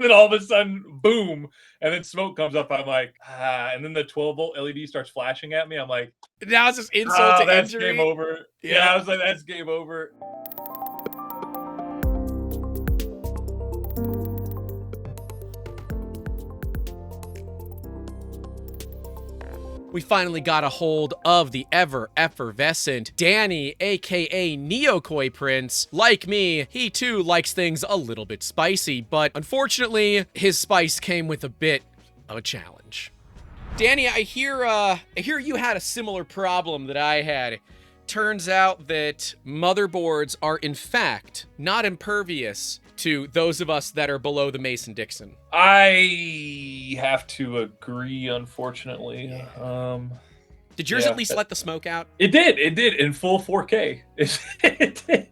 then all of a sudden, boom, and then smoke comes up. I'm like, and then the 12-volt LED starts flashing at me. I'm like, now it's just insult to that's injury. game over. Yeah, I was like, that's game over. We finally got a hold of the ever effervescent Danny, aka NeoKoiPrints. Like me, he too likes things a little bit spicy, but unfortunately, his spice came with a bit of a challenge. Danny, I hear you had a similar problem that I had. Turns out that motherboards are in fact not impervious to those of us that are below the Mason-Dixon. I have to agree, unfortunately. Did yours at least let the smoke out? It did in full 4K. It did.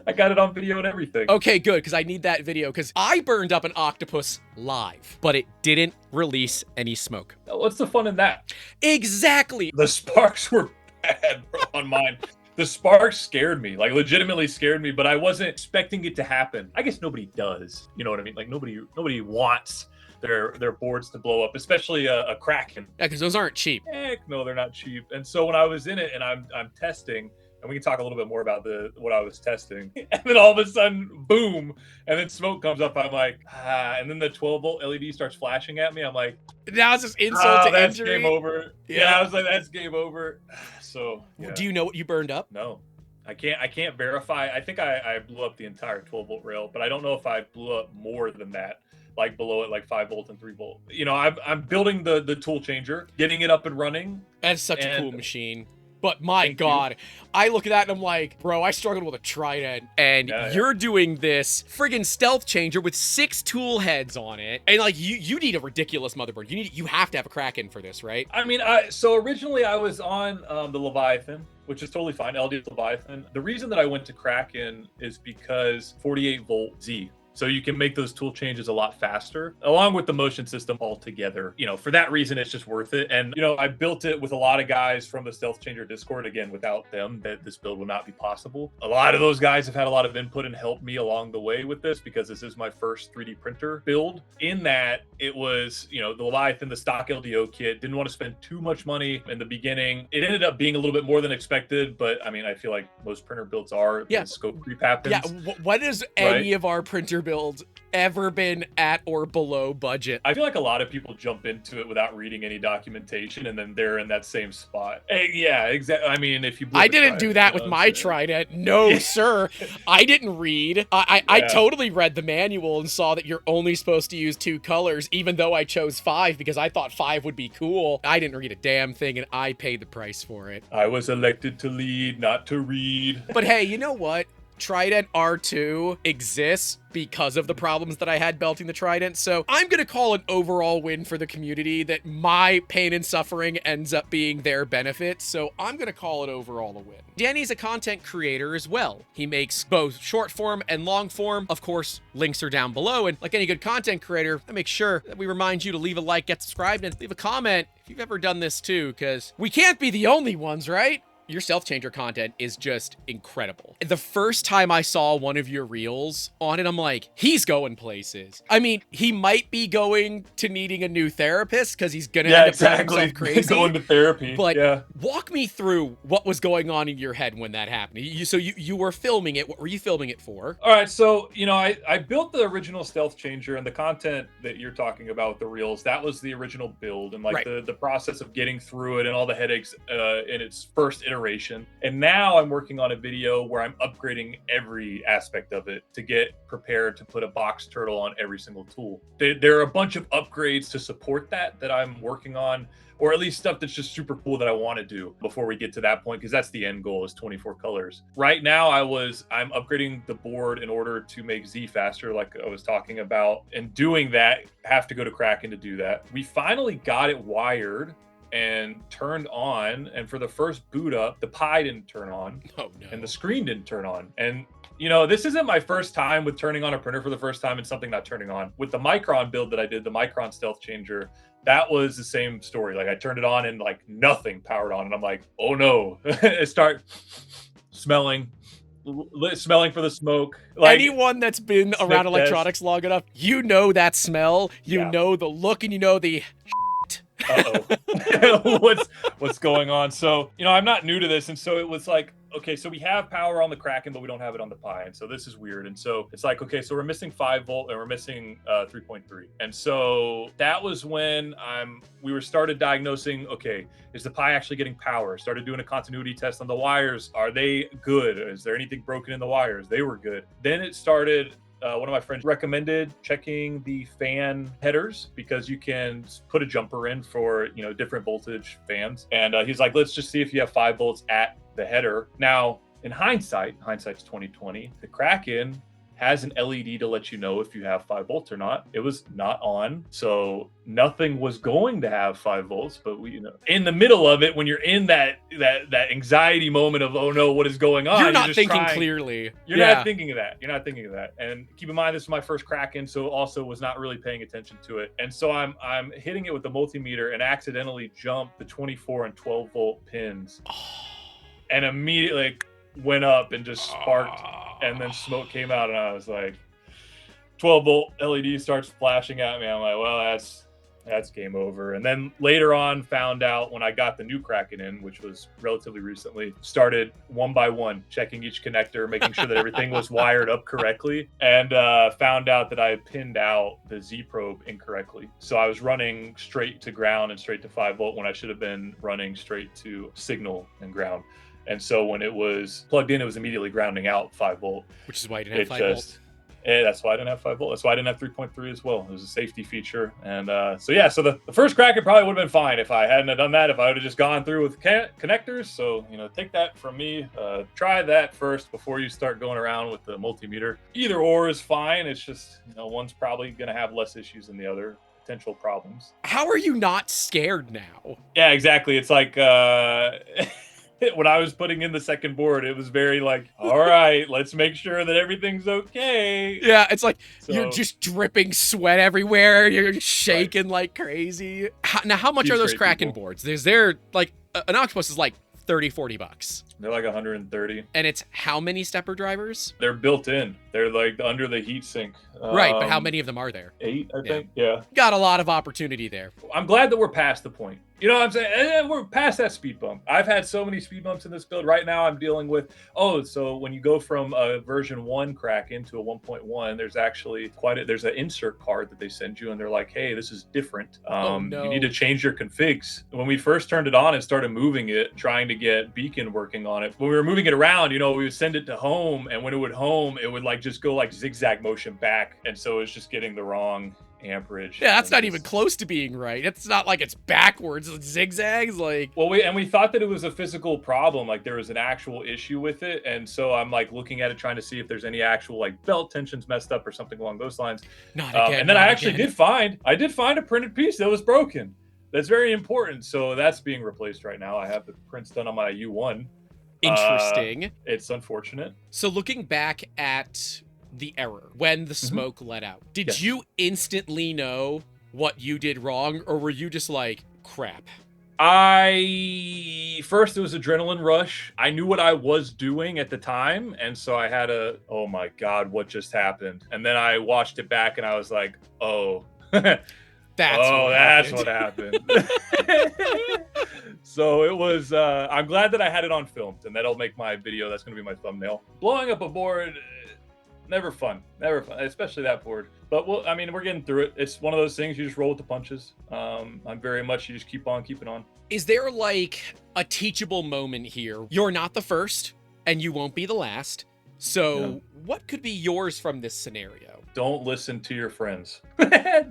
I got it on video and everything. Okay, good, because I need that video, because I burned up an octopus live, but it didn't release any smoke. What's the fun in that? Exactly. The sparks were bad, bro, on mine. The sparks scared me, like legitimately scared me, but I wasn't expecting it to happen. I guess nobody does, you know what I mean? Like nobody wants their boards to blow up, especially a Kraken. Yeah, because those aren't cheap. Heck no, they're not cheap. And so when I was in it and I'm testing, and we can talk a little bit more about what I was testing, and then all of a sudden, boom, and then smoke comes up. I'm like, and then the 12-volt LED starts flashing at me. I'm like, now it's just insult to that's injury. Game over. Yeah, I was like, that's game over. So, yeah. Do you know what you burned up? No, I can't verify. I think I blew up the entire 12-volt rail, but I don't know if I blew up more than that, like below it, like 5-volt and 3-volt. You know, I'm building the tool changer, getting it up and running. That's such a cool machine. But my God, I look at that and I'm like, bro, I struggled with a trident, and you're doing this friggin' StealthChanger with 6 tool heads on it, and like you need a ridiculous motherboard. You have to have a Kraken for this, right? I mean, so originally I was on the Leviathan, which is totally fine, LD Leviathan. The reason that I went to Kraken is because 48-volt Z. So you can make those tool changes a lot faster, along with the motion system altogether. You know, for that reason, it's just worth it. And, you know, I built it with a lot of guys from the StealthChanger Discord. Again, without them, this build would not be possible. A lot of those guys have had a lot of input and helped me along the way with this, because this is my first 3D printer build. In that, it was, you know, the Leviathan, the stock LDO kit. Didn't want to spend too much money in the beginning. It ended up being a little bit more than expected, but I mean, I feel like most printer builds are. Yeah. The scope creep happens. Yeah. What is any of our printer builds ever been at or below budget? I feel like a lot of people jump into it without reading any documentation, and then they're in that same spot. Yeah, exactly. I mean, if you I didn't do that with my trident. No, sir. I didn't read. I totally read the manual and saw that you're only supposed to use 2 colors, even though I chose 5 because I thought 5 would be cool. I didn't read a damn thing, and I paid the price for it. I was elected to lead, not to read. But hey, you know what? Trident R2 exists because of the problems that I had belting the Trident, so I'm gonna call an overall win for the community that my pain and suffering ends up being their benefit, so I'm gonna call it overall a win. Danny's a content creator as well. He makes both short form and long form. Of course, links are down below, and like any good content creator, I make sure that we remind you to leave a like, get subscribed, and leave a comment if you've ever done this too, because we can't be the only ones, right? Your StealthChanger content is just incredible. The first time I saw one of your reels on it, I'm like, he's going places. I mean, he might be going to needing a new therapist because he's gonna end up driving himself crazy. Going to therapy. But walk me through what was going on in your head when that happened. So you were filming it. What were you filming it for? All right, so you know, I built the original StealthChanger, and the content that you're talking about with the reels, that was the original build, and like the process of getting through it and all the headaches in its first iteration. And now I'm working on a video where I'm upgrading every aspect of it to get prepared to put a box turtle on every single tool. There are a bunch of upgrades to support that I'm working on, or at least stuff that's just super cool that I want to do before we get to that point, because that's the end goal, is 24 colors. Right now I'm upgrading the board in order to make Z faster, like I was talking about, and doing that, have to go to Kraken to do that. We finally got it wired and turned on, and for the first boot up, the Pi didn't turn on. Oh, no. And the screen didn't turn on. And you know, this isn't my first time with turning on a printer for the first time and something not turning on. With the Micron build that I did, the Micron StealthChanger, that was the same story. Like I turned it on and like nothing powered on, and I'm like, oh no. It start smelling, smelling for the smoke. Like, anyone that's been around electronics long enough, you know that smell, you know the look, and you know the what's going on. So, I'm not new to this, and so it was like, okay, so we have power on the Kraken, but we don't have it on the Pi, and so this is weird. And so it's like, okay, so we're missing 5 volt and we're missing 3.3, and so that was when we started diagnosing. Okay, is the Pi actually getting power? Started doing a continuity test on the wires. Are they good? Is there anything broken in the wires? They were good. Then it started. One of my friends recommended checking the fan headers because you can put a jumper in for, different voltage fans. And he's like, let's just see if you have 5 volts at the header. Now, in hindsight's 2020, the Kraken has an LED to let you know if you have 5 volts or not. It was not on, so nothing was going to have 5 volts. But we, in the middle of it, when you're in that anxiety moment of, oh no, what is going on? You're not thinking clearly. You're not thinking of that. You're not thinking of that. And keep in mind, this is my first Kraken, so also was not really paying attention to it. And so I'm hitting it with the multimeter and accidentally jumped the 24 and 12 volt pins, and immediately went up and just sparked. And then smoke came out, and I was like, 12 volt LED starts flashing at me. I'm like, well, that's game over. And then later on, found out when I got the new Kraken in, which was relatively recently, started one by one checking each connector, making sure that everything was wired up correctly, and found out that I had pinned out the Z probe incorrectly. So I was running straight to ground and straight to 5 volt when I should have been running straight to signal and ground. And so when it was plugged in, it was immediately grounding out 5 volt. Which is why you didn't have 5 volt. That's why I didn't have 5 volt. That's why I didn't have 3.3 as well. It was a safety feature. And so the first Kraken probably would have been fine if I hadn't have done that, if I would have just gone through with connectors. So, take that from me. Try that first before you start going around with the multimeter. Either or is fine. It's just, one's probably going to have less issues than the other. Potential problems. How are you not scared now? Yeah, exactly. It's like... when I was putting in the second board, it was very like, all right, let's make sure that everything's okay. Yeah, it's like you're just dripping sweat everywhere. You're shaking like crazy. Now, how much are those Kraken boards? An Octopus is like $30-$40. They're like 130. And it's how many stepper drivers? They're built in. They're like under the heat sink. Right, but how many of them are there? 8, I think. Yeah. Got a lot of opportunity there. I'm glad that we're past the point. You know what I'm saying? We're past that speed bump. I've had so many speed bumps in this build. Right now I'm dealing with, so when you go from a version 1 Kraken to a 1.1, there's actually there's an insert card that they send you, and they're like, hey, this is different. You need to change your configs. When we first turned it on and started moving it, trying to get Beacon working on it, when we were moving it around, we would send it to home, and when it would home, it would like just go like zigzag motion back. And so it's just getting the wrong amperage. Yeah, that's not even close to being right. It's not like it's backwards, it's zigzags. Like, well, we thought that it was a physical problem, like there was an actual issue with it, and so I'm like looking at it, trying to see if there's any actual like belt tensions messed up or something along those lines. Not again. And then I did find a printed piece that was broken. That's very important. So that's being replaced right now. I have the prints done on my U1. Interesting. It's unfortunate. So looking back at the error when the smoke let out, did you instantly know what you did wrong, or were you just like, crap? First it was adrenaline rush. I knew what I was doing at the time, and so I had oh my god, what just happened? And then I watched it back and I was like, oh that's what happened. So it was I'm glad that I had it on film, and that'll make my video. That's gonna be my thumbnail. Blowing up a board, never fun, especially that board. But we're getting through it. It's one of those things, you just roll with the punches. I'm very much, you just keep on keeping on. Is there like a teachable moment here? You're not the first, and you won't be the last. So what could be yours from this scenario? Don't listen to your friends.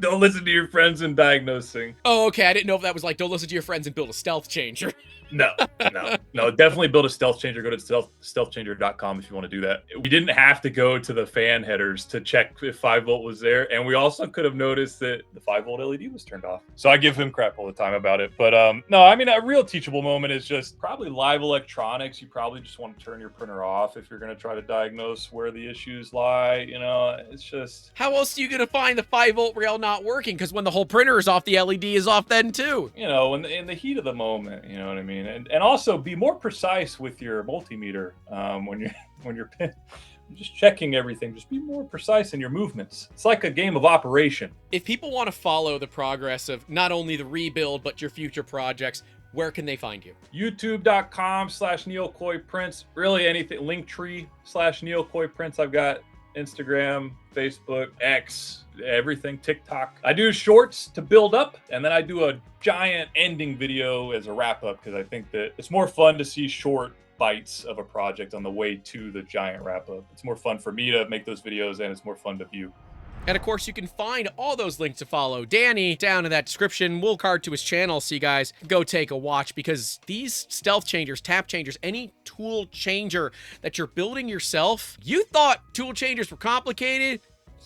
Don't listen to your friends in diagnosing. Oh, okay. I didn't know if that was like, don't listen to your friends and build a StealthChanger. No. Definitely build a StealthChanger. Go to StealthChanger.com if you want to do that. We didn't have to go to the fan headers to check if 5 volt was there. And we also could have noticed that the 5 volt LED was turned off. So I give him crap all the time about it. But a real teachable moment is just probably live electronics. You probably just want to turn your printer off if you're going to try to diagnose where the issues lie. It's just... How else are you going to find the 5 volt rail not working? Because when the whole printer is off, the LED is off then too. In the heat of the moment, you know what I mean? mean, and also be more precise with your multimeter when you're just checking everything. Just be more precise in your movements. It's like a game of operation. If people want to follow the progress of not only the rebuild but your future projects, where can they find you? YouTube.com/NeoKoiPrints. Really anything. Linktree/NeoKoiPrints. I've got Instagram, Facebook, X, everything, TikTok. I do shorts to build up, and then I do a giant ending video as a wrap up, because I think that it's more fun to see short bites of a project on the way to the giant wrap up. It's more fun for me to make those videos, and it's more fun to view. And of course, you can find all those links to follow Danny down in that description. We'll card to his channel so you guys go take a watch, because these stealth changers, tap changers, any tool changer that you're building yourself, you thought tool changers were complicated?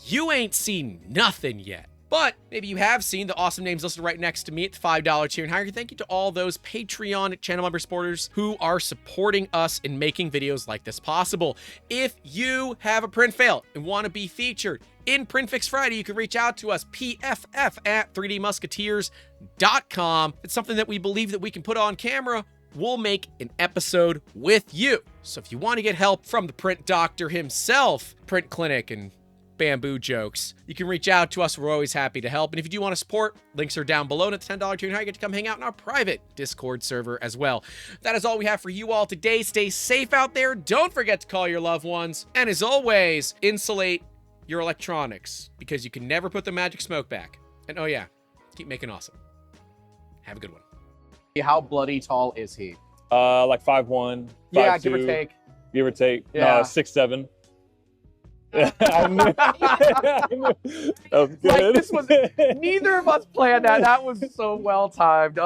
You ain't seen nothing yet. But maybe you have seen the awesome names listed right next to me at the $5 tier and higher. Thank you to all those Patreon channel member supporters who are supporting us in making videos like this possible. If you have a print fail and want to be featured in PrintFixFriday, you can reach out to us, pff@3dmusketeers.com. It's something that we believe that we can put on camera. We'll make an episode with you. So if you want to get help from the print doctor himself, Print Clinic and bamboo jokes, you can reach out to us. We're always happy to help. And if you do want to support, links are down below. And at the $10 tier, you get to come hang out in our private Discord server as well. That is all we have for you all today. Stay safe out there. Don't forget to call your loved ones. And as always, insulate your electronics, because you can never put the magic smoke back. And oh yeah, keep making awesome. Have a good one. How bloody tall is he? Like 5'1", 5'2". Yeah, give or take. Give or take. Yeah. 6'7". I knew. That was good. Like, this was, neither of us planned that. That was so well timed.